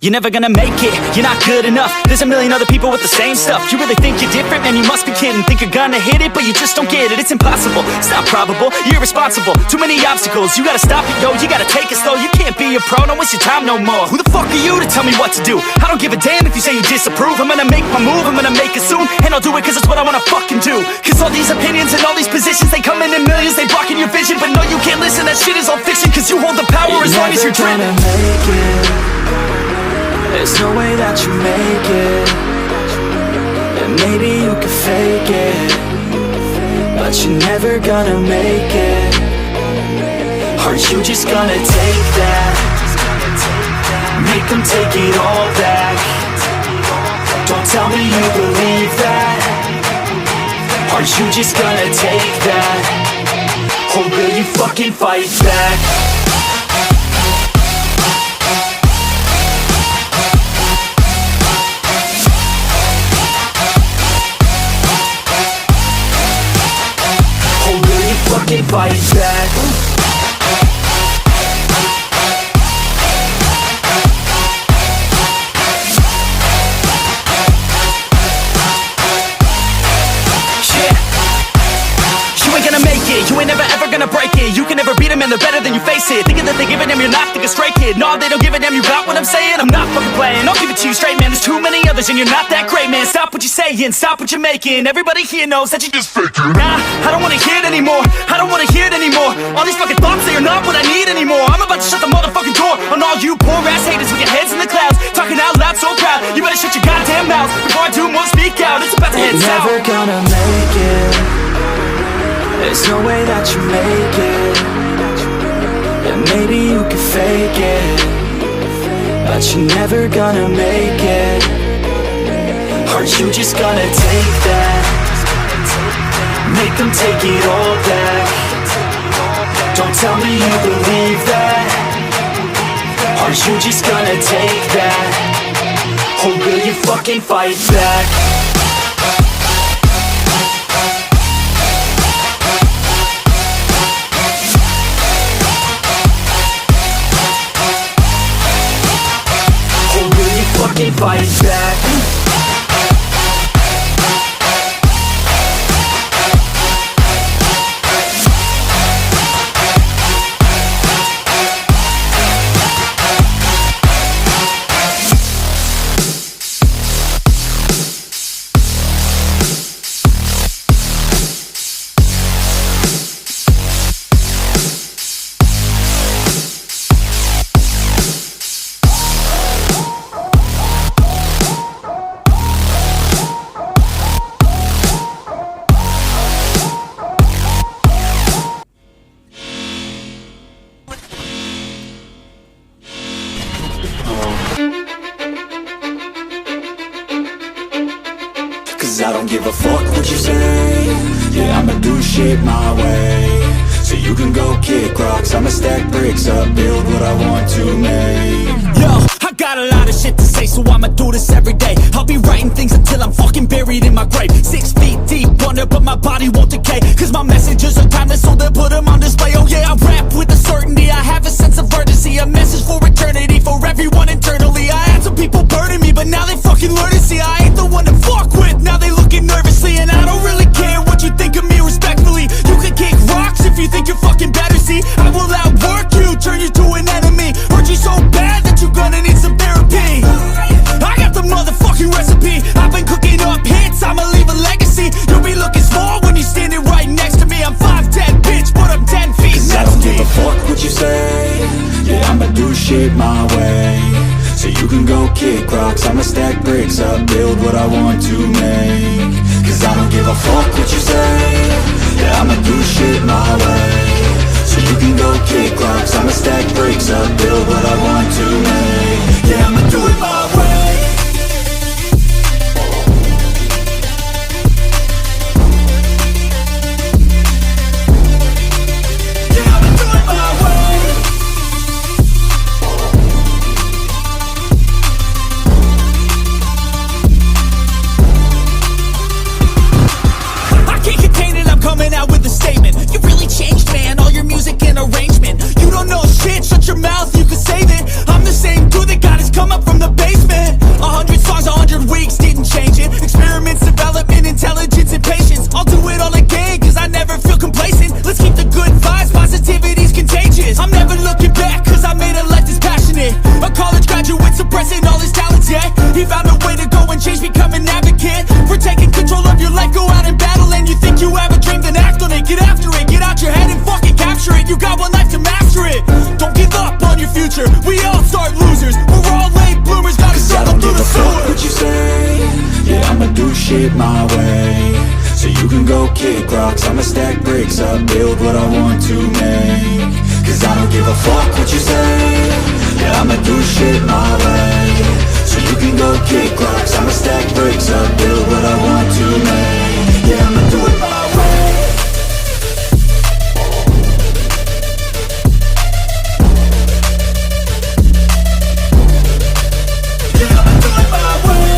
You're never gonna make it, you're not good enough. There's a million other people with the same stuff. You really think you're different? Man, you must be kidding. Think you're gonna hit it, but you just don't get it. It's impossible, it's not probable, you're irresponsible. Too many obstacles, you gotta stop it, yo. You gotta take it slow, you can't be a pro. Don't waste your time no more. Who the fuck are you to tell me what to do? I don't give a damn if you say you disapprove. I'm gonna make my move, I'm gonna make it soon. And I'll do it cause it's what I wanna fucking do. Cause all these opinions and all these positions, they come in millions, they blocking your vision. But no, you can't listen, that shit is all fiction. Cause you hold the power as long as you're dreaming. There's no way that you make it. And maybe you can fake it, but you're never gonna make it. Aren't you just gonna take that? Make them take it all back. Don't tell me you believe that. Aren't you just gonna take that? Or will you fucking fight back? Fucking fight back. You ain't gonna make it, you ain't never ever gonna break it. You can never beat them and they're better than you face it. Thinking that they give a damn, you're not thinking straight, kid. No, they don't give a damn, you got what I'm saying? I'm not fucking playing, I'll give it to you straight, man. There's too many others and you're not that great, man. Stop what you're saying, stop what you're making. Everybody here knows that you just faking. Nah, I don't wanna hear it anymore, I don't wanna hear it anymore. All these fucking thoughts, they are not what I need anymore. I'm about to shut the motherfucking door on all you poor ass haters with your heads in the clouds, talking out loud so proud. You better shut your goddamn mouth before I do more, speak out. It's about to head south. You're never gonna make it. There's no way that you make it. And maybe you can fake it, but you're never gonna make it. Aren't you just gonna take that? Make them take it all back. Don't tell me you believe that. Aren't you just gonna take that? Or will you fucking fight back? Fucking fight back. I don't give a fuck what you say. Yeah, I'ma do shit my way. So you can go kick rocks, I'ma stack bricks up, build what I want to make. Yo, I got a lot of shit to say, so I'ma do this every day. I'll be writing things until I'm fucking buried in my grave. 6 feet deep under, but my body won't decay. Cause my messages are timeless, so they'll put them on display. Oh yeah, I rap with a certainty, I have a sense of urgency. A message for eternity, for everyone internally. I had some people burning me, but now they fucking learn to see I ain't the one to fuck with. Now they looking nervously, and I don't really care what you think of me respectfully. You can kick rocks if you think you're fucking better, see. I will outwork you, turn you to an enemy. Hurt you so bad that you're gonna need some therapy. I got the motherfucking recipe. I've been cooking up hits, I'ma leave a legacy. You'll be looking small when you're standing right next to me. I'm 5'10", bitch, but I'm 10 feet. Cause I don't give a fuck what you say. Yeah, I'ma do shit my way. So you can go kick rocks, I'ma stack bricks up, build what I want to make. Cause I don't give a fuck what you say. Yeah, I'ma do shit my way. So you can go kick rocks, I'ma stack bricks up, build what I want to make. Yeah, I'ma do it my way. Yeah, I'ma do it my way. I can't contain it, I'm coming out with a statement. You really changed, man, all your music and arrangement. You don't know shit, shut it my way. So you can go kick rocks, I'ma stack bricks up, build what I want to make. Cause I don't give a fuck what you say, yeah, I'ma do shit my way. So you can go kick rocks, I'ma stack bricks up, build what I want to make. Yeah, I'ma do it my way. Yeah, I'ma do it my way.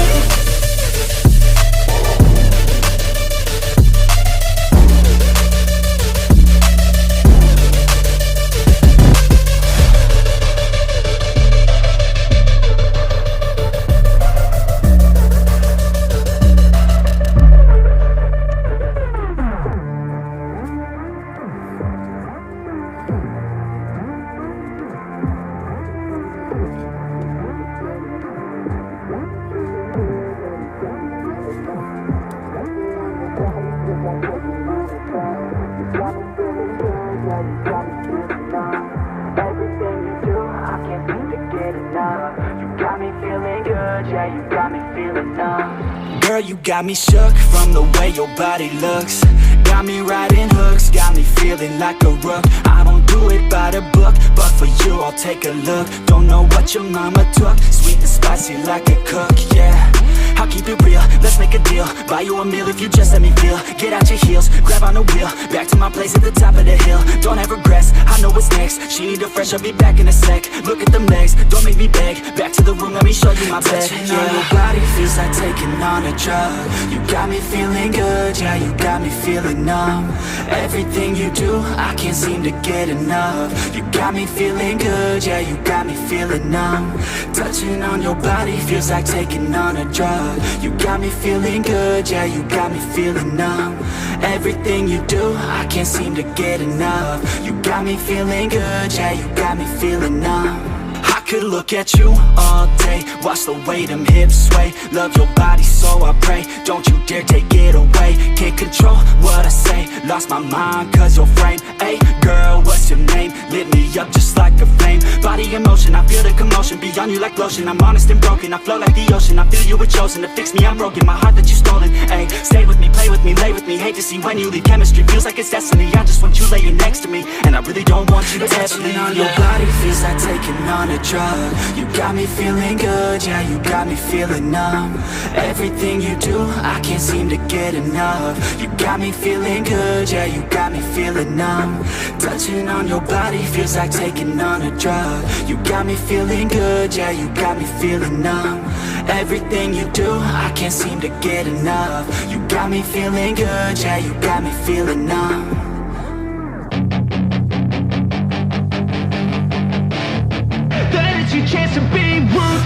Everything you do, I can't seem to get enough. You got me feeling good, yeah, you got me feeling numb. Girl, you got me shook from the way your body looks. Got me riding hooks, got me feeling like a rook. I don't do it by the book, but for you I'll take a look. Don't know what your mama took, sweet and spicy like a cook, yeah. I'll keep it real, let's make a deal. Buy you a meal if you just let me feel. Get out your heels, grab on the wheel. Back to my place at the top of the hill. Don't have regrets, I know what's next. She need a fresh, I'll be back in a sec. Look at them legs, don't make me beg. Back to the room, let me show you my bed. Touching on your body feels like taking on a drug. You got me feeling good, yeah, you got me feeling numb. Everything you do, I can't seem to get enough. You got me feeling good, yeah, you got me feeling numb. Touching on your body feels like taking on a drug. You got me feeling good, yeah, you got me feeling numb. Everything you do, I can't seem to get enough. You got me feeling good, yeah, you got me feeling numb. I could look at you all day, watch the way them hips sway. Love your body, so I pray, don't you dare take it away. Can't control what I say, lost my mind cause your frame. Hey girl, what's your name? Lit me up just like a flame. Body in motion, I feel the commotion, be on you like lotion. I'm honest and broken, I flow like the ocean. I feel you were chosen to fix me, I'm broken. My heart that you stolen, hey. Stay with me, play with me, lay with me. Hate to see when you leave, chemistry feels like it's destiny. I just want you laying next to me, and I really don't want you to ever leave. On your body feels like taking on a drug. You got me feeling good, yeah, you got me feeling numb. Everything you do, I can't seem to get enough. You got me feeling good, yeah, you got me feeling numb. Touching on your body feels like taking on a drug. You got me feeling good, yeah, you got me feeling numb. Everything you do, I can't seem to get enough. You got me feeling good, yeah, you got me feeling numb.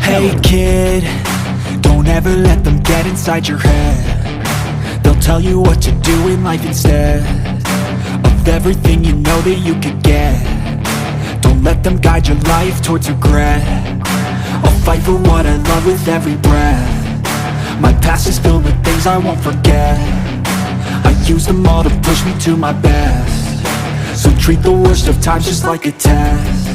Hey kid, don't ever let them get inside your head. They'll tell you what to do in life instead of everything you know that you could get. Don't let them guide your life towards regret. I'll fight for what I love with every breath. My past is filled with things I won't forget. I use them all to push me to my best. So treat the worst of times just like a test.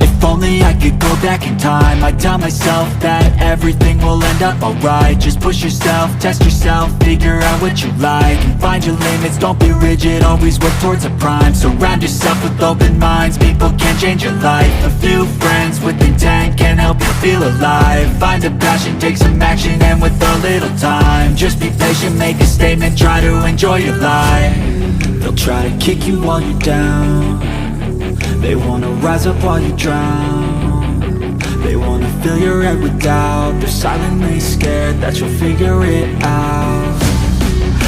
If only I could go back in time, I'd tell myself that everything will end up alright. Just push yourself, test yourself, figure out what you like, and find your limits, don't be rigid, always work towards a prime. Surround yourself with open minds, people can change your life. A few friends with intent can help you feel alive. Find a passion, take some action, and with a little time, just be patient, make a statement, try to enjoy your life. They'll try to kick you while you're down. They wanna rise up while you drown. They wanna fill your head with doubt. They're silently scared that you'll figure it out.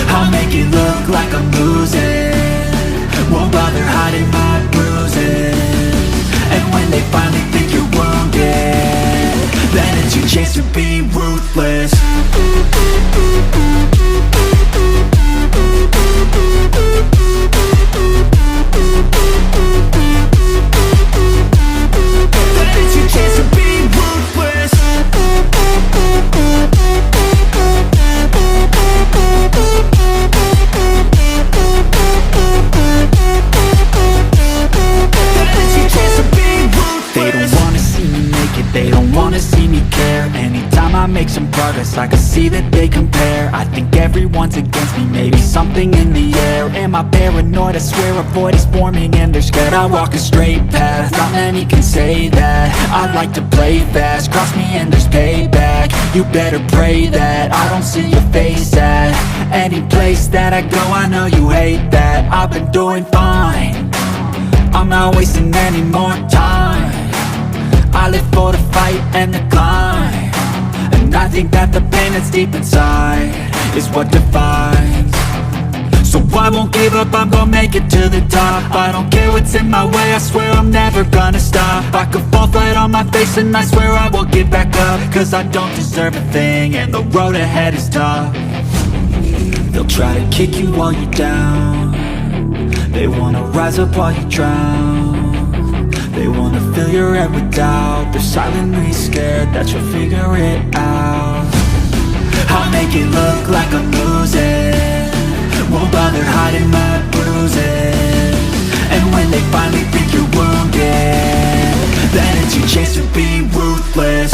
I'll make it look like I'm losing, won't bother hiding my bruises. And when they finally think you're wounded, then it's your chance to be ruthless. They don't wanna see me care. Anytime I I make some progress, I can see that they compare. I think everyone's against me, maybe something in the air. Am I paranoid? I swear a void is forming and they're scared. I walk a straight path, not many can say that. I like to play fast, cross me and there's payback. You better pray that I don't see your face at any place that I go. I know you hate that. I've been doing fine, I'm not wasting any more time. I live for the fight and the climb, and I think that the pain that's deep inside is what defines. So I won't give up, I'm gonna make it to the top. I don't care what's in my way, I swear I'm never gonna stop. I could fall flat on my face and I swear I will get back up, cause I don't deserve a thing and the road ahead is tough. They'll try to kick you while you're down, they wanna rise up while you drown. They wanna fill your head with doubt, they're silently scared that you'll figure it out. I'll make it look like I'm losing, won't bother hiding my bruises. And when they finally think you're wounded, then it's your chance to be ruthless.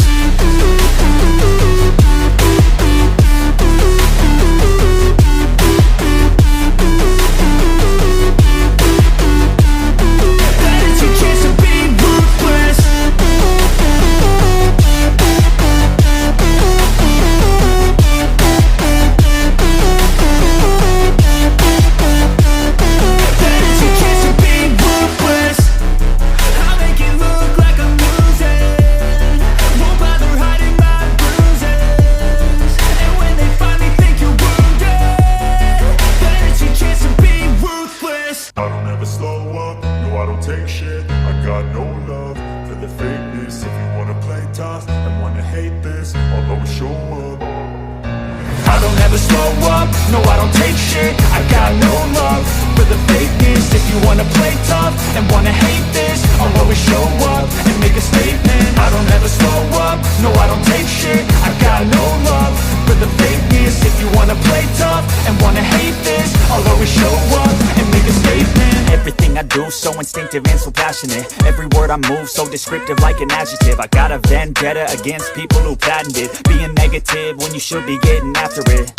So instinctive and so passionate, every word I move so descriptive like an adjective. I got a vendetta against people who patented being negative when you should be getting after it.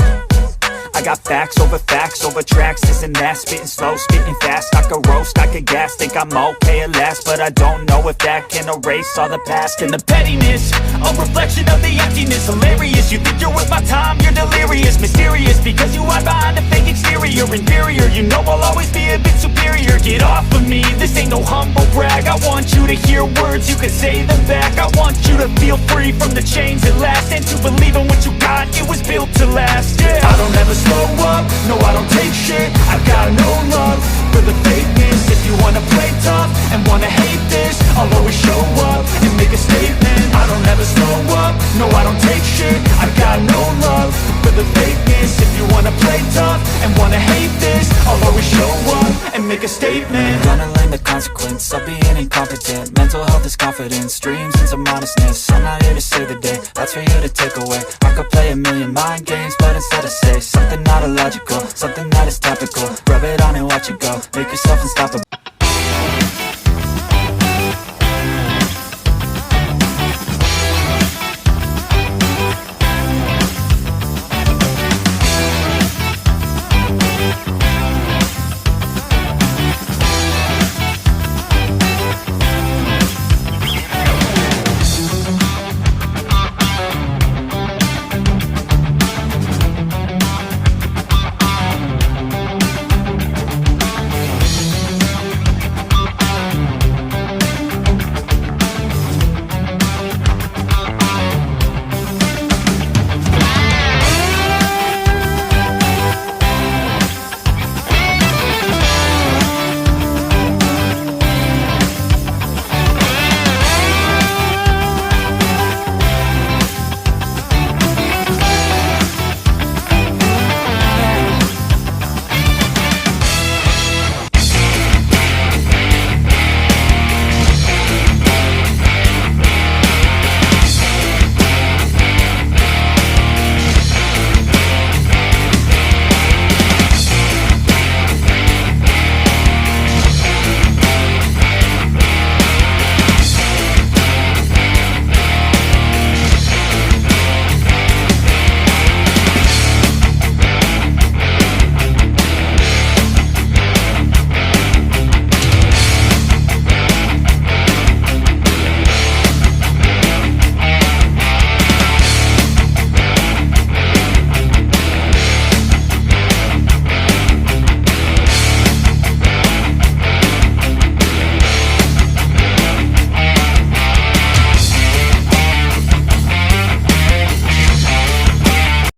I got facts over tracks, this and that, spitting slow, spitting fast. I could roast, I could gas, think I'm okay at last, but I don't know if that can erase all the past. And the pettiness, a reflection of the emptiness. Hilarious, you think you're worth my time, you're delirious. Mysterious, because you hide behind a fake exterior. Inferior, you know I'll always be a bit superior. Get off of me, this ain't no humble brag. I want you to hear words, you can say them back. I want you to feel free from the chains that last, and to believe in what you got, it was built to last. Yeah, I don't ever slow up, no I don't take shit. I got no love for the fakeness. If you wanna play tough and wanna hate this, I'll always show up and make a statement. I don't ever slow up, no I don't take shit. I got no love for the fakeness. If you wanna play tough and wanna hate this, I'll always show up and make a statement. Gonna learn the consequence of being incompetent. Mental health is confidence, dreams and some honestness. I'm not here to save the day, that's for you to take away. I could play a million mind games, but instead I say something not illogical, something that is topical. Rub it on and watch it go, make yourself unstoppable.